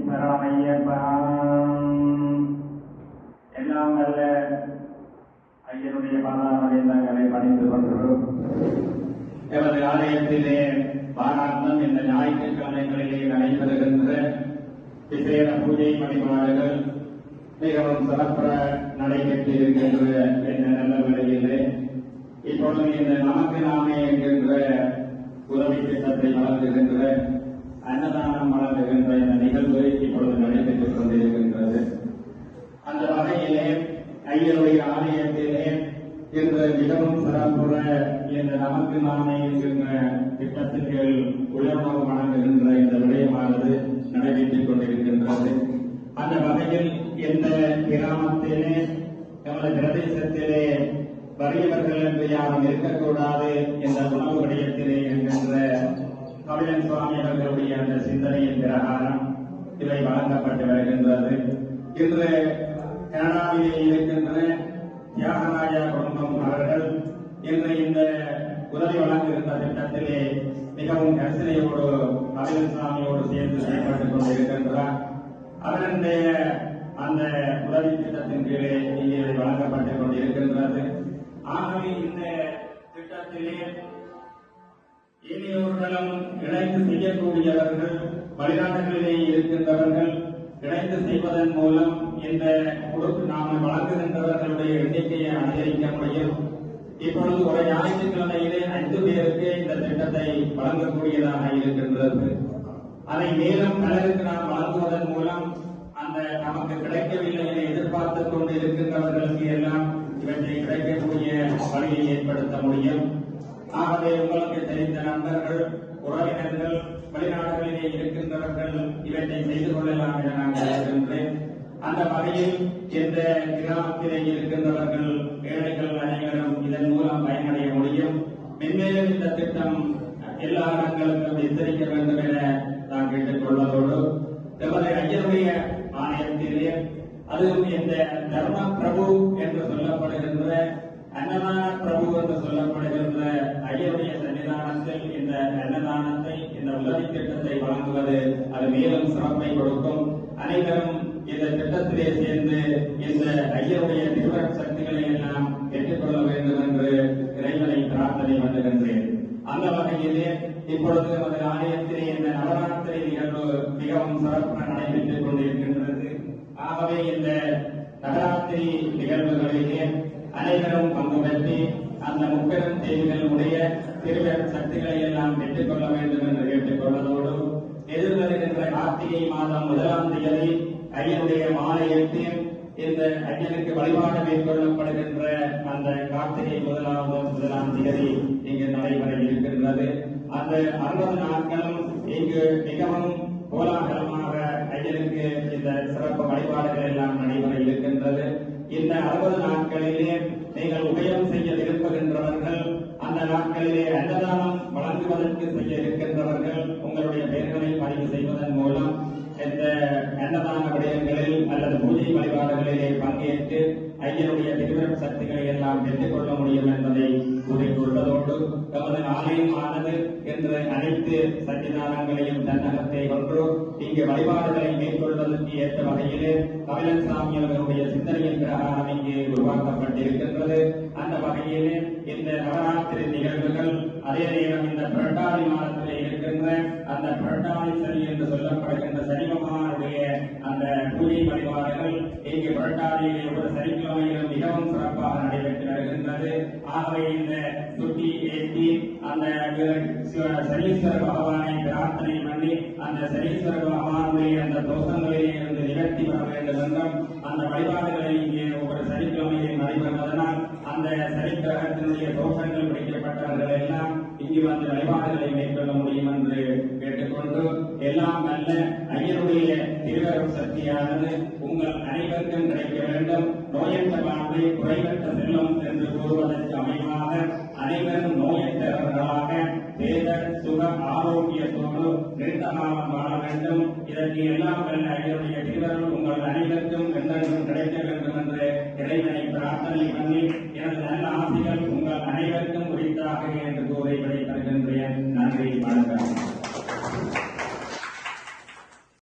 சரணமையப்பா. எல்லாம் நல்ல ஐயனுடைய பாதாரங்களை பணிந்து கொண்டு எமது ஆலயத்திலே வாராந்தம் இந்த ஞாயிற்றுக்கிழமைகளிலே நடைபெறுகின்ற விசேட பூஜை வழிபாடுகள் மிகவும் சிறப்புற நடைபெற்றிருக்கின்ற என்ற நல்ல வேளையிலே இப்பொழுது இந்த நமக்கு நாமே என்கின்ற உதவி திட்டத்தை வழங்குகின்ற அன்னதானம் வழங்குகின்ற இந்த நிகழ்வு இப்பொழுது நடைபெற்றுக் கொண்டிருக்கின்றது. அந்த வகையிலே ஐயருடைய ஆலயத்திலே இன்று மிகவும் சிறப்புற இந்த நமக்கு நாமே என்கின்ற திட்டத்திற்கு உயர்வு வழங்குகின்ற இந்த விடயமானது நடைபெற்றுக் கொண்டிருக்கின்றது. அந்த வகையில் இந்த கிராமத்திலே நமது பிரதேசத்திலே வறியவர்கள் என்று யாரும் இருக்கக்கூடாது என்ற உணவு விடயத்திலே என்கின்ற கபிலன் சுவாமி அவர்களுடைய அந்த சிந்தனையின் பிரகாரம் இவை வழங்கப்பட்டு வருகின்றது. இன்று கனடாவிலே இருக்கின்ற தியாகராஜா குடும்பம் அவர்கள் இன்று இந்த உதவி வழங்குகின்ற திட்டத்திலே மிகவும் கரிசனையோடு கபிலன் சுவாமியோடு சேர்ந்து செயல்பட்டுக் கொண்டிருக்கின்றார். அவருடைய அந்த உதவி திட்டத்தின் கீழே இங்கே வழங்கப்பட்டுக் கொண்டிருக்கின்றது. ஆகவே இந்த திட்டத்திலே இனியோர்களும் இணைந்து செய்யக்கூடியவர்கள் வெளிநாடுகளிலே இருக்கின்றவர்கள் இணைந்து செய்வதன் மூலம் இந்த நாம் வழங்குகின்றவர்களுடைய எண்ணிக்கையை அதிகரிக்க முடியும். இப்பொழுது ஒரு ஞாயிற்றுக்கிழமையிலே 5 பேருக்கு இந்த திட்டத்தை வழங்கக்கூடியதாக இருக்கின்றது. அதை மேலும் பலருக்கு நாம் வழங்குவதன் மூலம் அந்த நமக்கு கிடைக்கவில்லை என எதிர்பார்த்துக் கொண்டு இருக்கின்றவர்களுக்கு எல்லாம் இவற்றை கிடைக்கக்கூடிய வழியை ஏற்படுத்த முடியும். ஆகவே உங்களுக்கு தெரிந்த நண்பர்கள், உறவினர்கள், வெளிநாடுகளிலே இருக்கின்றவர்கள் இவற்றை செய்து கொள்ளலாம் என நான் கருதுகின்றேன். அந்த வகையில் இந்த கிராமத்திலே இருக்கின்றவர்கள் ஏழைகள் அனைவரும் இதன் மூலம் பயனடைய முடியும். மென்மேலும் இந்த திட்டம் எல்லா இடங்களுக்கும் விஸ்தரிக்க வேண்டும் என நான் கேட்டுக் கொள்வதோடு எமது ஐயருடைய ஆலயத்திலே அதுவும் இந்த தர்ம பிரபு என்று சொல்லப்படுகின்ற அன்னதான பிரபு என்று சொல்லப்படுகின்ற ஐயருடைய சன்னிதானத்தில் இந்த அன்னதானத்தை இந்த உதவி திட்டத்தை வழங்குவது அது மேலும் சிறப்பை கொடுக்கும். அனைவரும் இந்த திட்டத்திலே சேர்ந்து இந்த ஐயருடைய திருவர சக்திகளை எல்லாம் பெற்றுக்கொள்ள வேண்டும் என்று இறைவனை பிரார்த்தனை பண்ணுகின்றேன். அந்த வகையிலே இப்பொழுது நமது ஆலயத்திலே இந்த நவராத்திரி நிகழ்வு மிகவும் சிறப்பாக நடைபெற்றுக் கொண்டிருக்கின்றது. ஆகவே இந்த நவராத்திரி நிகழ்வுகளிலே அனைவரும் பங்கு பெற்று அந்த முப்பெரும் தேவிகளுடைய திருவர சக்திகளை எல்லாம் பெற்றுக் கொள்ள வேண்டும் என்று கேட்டுக் கொள்வதோடு எதிர்வருகின்ற கார்த்திகை மாதம் 1ஆம் தேதி ஐயனுடைய மாலையிட்டு இந்த ஐயனுக்கு வழிபாடு மேற்கொள்ளப்படுகின்ற அந்த கார்த்திகை 1ஆம் தேதி இங்கு நடைபெற இருக்கின்றது. அந்த 60 நாட்களும் இங்கு மிகவும் கோலாகலமாக ஐயனுக்கு இந்த சிறப்பு வழிபாடுகள் எல்லாம் நடைபெற இருக்கின்றது. இந்த 60 நாட்களிலே நீங்கள் உபயம் செய்ய விரும்புகின்றவர்கள், அந்த நாட்களிலே அன்னதானம் வழங்குவதற்கு செய்ய இருக்கின்றவர்கள் உங்களுடைய பெயர்களை பதிவு செய்வதன் மூலம் இந்த அன்னதான விடயங்களில் அல்லது பூஜை வழிபாடுகளிலே பங்கேற்று ஐயனுடைய திருவர சக்திகளை எல்லாம் பெற்றுக் கொள்ள முடியும் என்பதை கூறிக்கொள்வதோடு நமது ஆலயமானது என்று அனைத்து சன்னிதானங்களையும் தன்னகத்தை கொண்டு இங்கு வழிபாடுகளை மேற்கொள்வதற்கு ஏற்ற வகையிலே கபிலன் சாமி அவர்களுடைய சிந்தனையின் பிரகாரம் இங்கே உருவாக்கப்பட்டிருக்கின்றது. அந்த வகையிலே இந்த நவராத்திரி நிகழ்வுகள் அதே நேரம் இந்த புரட்டாதி மாதத்திலே இருக்கின்ற அந்த புரட்டாதி சனி என்று சொல்லப்படுகின்ற சனி பகவானுடைய அந்த பூஜை வழிபாடுகள் இங்கு புரட்டாதியிலே ஒரு சனிக்கிழமையிலும் மிகவும் சிறப்பாக நடைபெற்று வருகின்றது. ஆகவே இந்த சுட்டி ஏற்றி அந்த சனீஸ்வர பகவானை பிரார்த்தனை பண்ணி அந்த சனீஸ்வர பகவானுடைய அந்த தோஷங்களிலே இருந்து நிவர்த்தி பெற வேண்டும் என்றும் அந்த வழிபாடுகளை இங்கே ஒவ்வொரு சனிக்கிழமையிலும் நடைபெறுவதனால் அந்த சனிக்கிரகத்தினுடைய தோஷங்கள் பிடிக்கப்பட்டவர்கள் எல்லாம் இங்கு வந்து வழிபாடுகளை மேற்கொள்ள முடியும் என்று கேட்டுக்கொண்டு எல்லாம் நல்ல ஐயருடைய திருவருள் சக்தியானது உங்கள் அனைவருக்கும் கிடைக்க வேண்டும். நோயற்ற வாழ்வை குறைவற்ற செல்லும் என்று கூறுவதற்கு அமைவாக அனைவரும் நோயற்றவர்களாக வேத சுக ஆரோக்கியத்தோடு நீண்ட காலம் வாழ வேண்டும். இதற்கு எல்லாம் வல்ல ஐயருடைய திருவருள் உங்கள் அனைவருக்கும் என்றென்றும் கிடைக்க வேண்டும் என்று இறைவனை பிரார்த்தனை பண்ணி எனது நல்ல ஆசைகள் உங்கள் அனைவருக்கும் உரித்தாக என்று கூறி விடைபெறுகின்றேன். நன்றி, வணக்கம்.